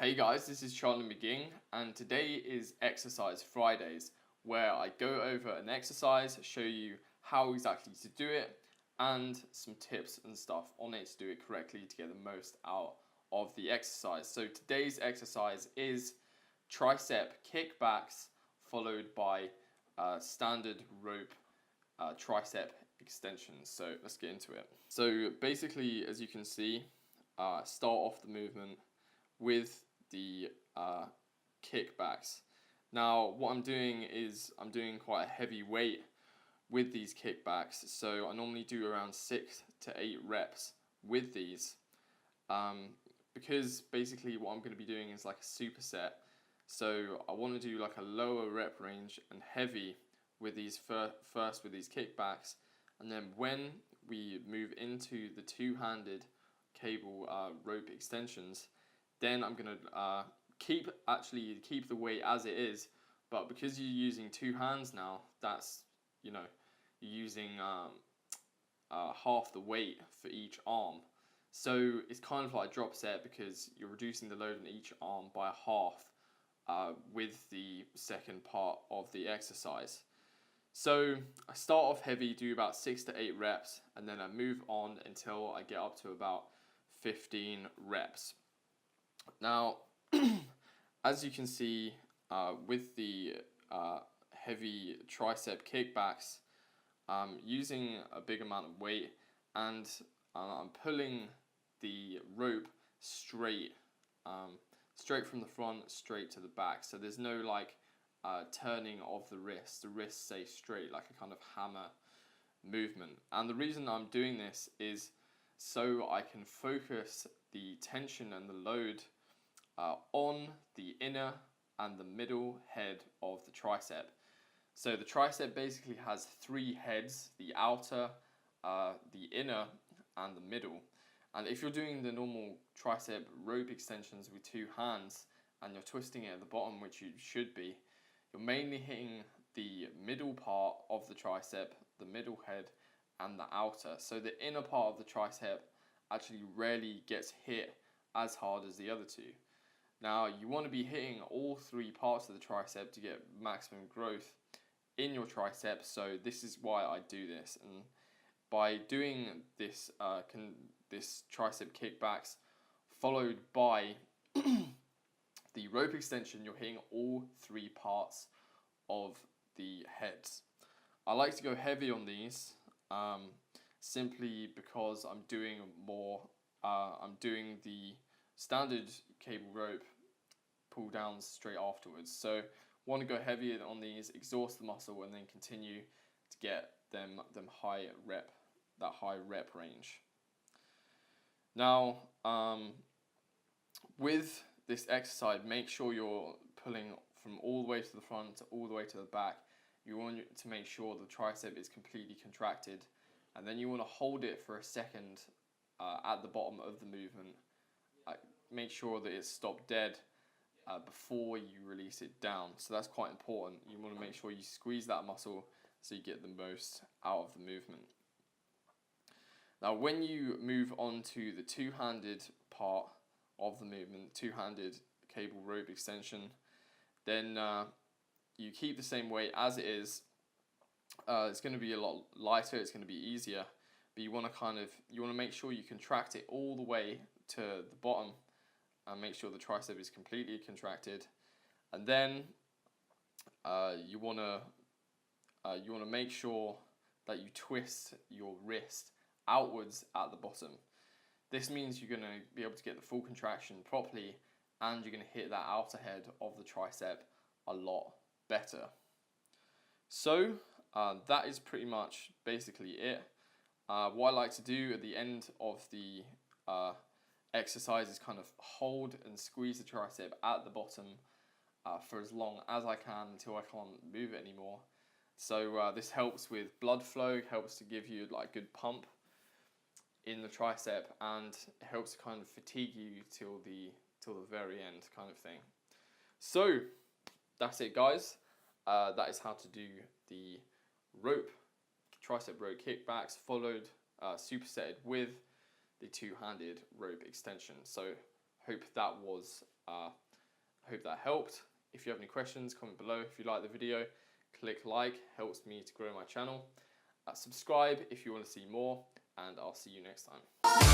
Hey guys, this is Charlie McGing, and today is Exercise Fridays, where I go over an exercise, show you how exactly to do it, and some tips and stuff on it to do it correctly to get the most out of the exercise. So today's exercise is tricep kickbacks, followed by standard rope tricep extensions. So let's get into it. So basically, as you can see, start off the movement with the kickbacks. Now what I'm doing is I'm doing quite a heavy weight with these kickbacks, so I normally do around 6 to 8 reps with these, because basically what I'm going to be doing is like a superset. So I want to do like a lower rep range and heavy with these first with these kickbacks, and then when we move into the two-handed cable rope extensions, then I'm gonna keep the weight as it is, but because you're using two hands now, that's you're using half the weight for each arm. So it's kind of like a drop set because you're reducing the load on each arm by half with the second part of the exercise. So I start off heavy, do about 6 to 8 reps, and then I move on until I get up to about 15 reps. Now, as you can see, with the heavy tricep kickbacks, I'm using a big amount of weight, and I'm pulling the rope straight from the front, straight to the back. So there's no like turning of the wrist. The wrists stay straight, like a kind of hammer movement. And the reason I'm doing this is so I can focus the tension and the load on the inner and the middle head of the tricep. So the tricep basically has 3 heads: the outer, the inner, and the middle. And if you're doing the normal tricep rope extensions with 2 hands and you're twisting it at the bottom, which you should be, you're mainly hitting the middle part of the tricep, the middle head, and the outer. So the inner part of the tricep actually rarely gets hit as hard as the other 2. Now you want to be hitting all 3 parts of the tricep to get maximum growth in your tricep, so this is why I do this. And by doing this this tricep kickbacks followed by the rope extension, you're hitting all 3 parts of the heads. I like to go heavy on these simply because I'm doing the standard cable rope pull downs straight afterwards. So want to go heavier on these, exhaust the muscle, and then continue to get them high rep range. Now with this exercise, make sure you're pulling from all the way to the front to all the way to the back. You want to make sure the tricep is completely contracted, and then you want to hold it for a second at the bottom of the movement. Make sure that it's stopped dead before you release it down. So that's quite important. You want to make sure you squeeze that muscle so you get the most out of the movement. Now when you move on to the two-handed part of the movement, two-handed cable rope extension, then you keep the same weight as it is. It's going to be a lot lighter, it's going to be easier, but you want to make sure you contract it all the way to the bottom and make sure the tricep is completely contracted. And then you want to make sure that you twist your wrist outwards at the bottom. This means you're going to be able to get the full contraction properly, and you're going to hit that outer head of the tricep a lot better. So that is pretty much basically it. What I like to do at the end of the exercise is kind of hold and squeeze the tricep at the bottom for as long as I can until I can't move it anymore. So this helps with blood flow, helps to give you like good pump in the tricep, and it helps to kind of fatigue you till the very end kind of thing. So that's it, guys. That is how to do the tricep rope kickbacks followed supersetted with the two-handed rope extension. So Hope that helped. If you have any questions, comment below. If you like the video, click like, helps me to grow my channel. Subscribe if you want to see more, and I'll see you next time.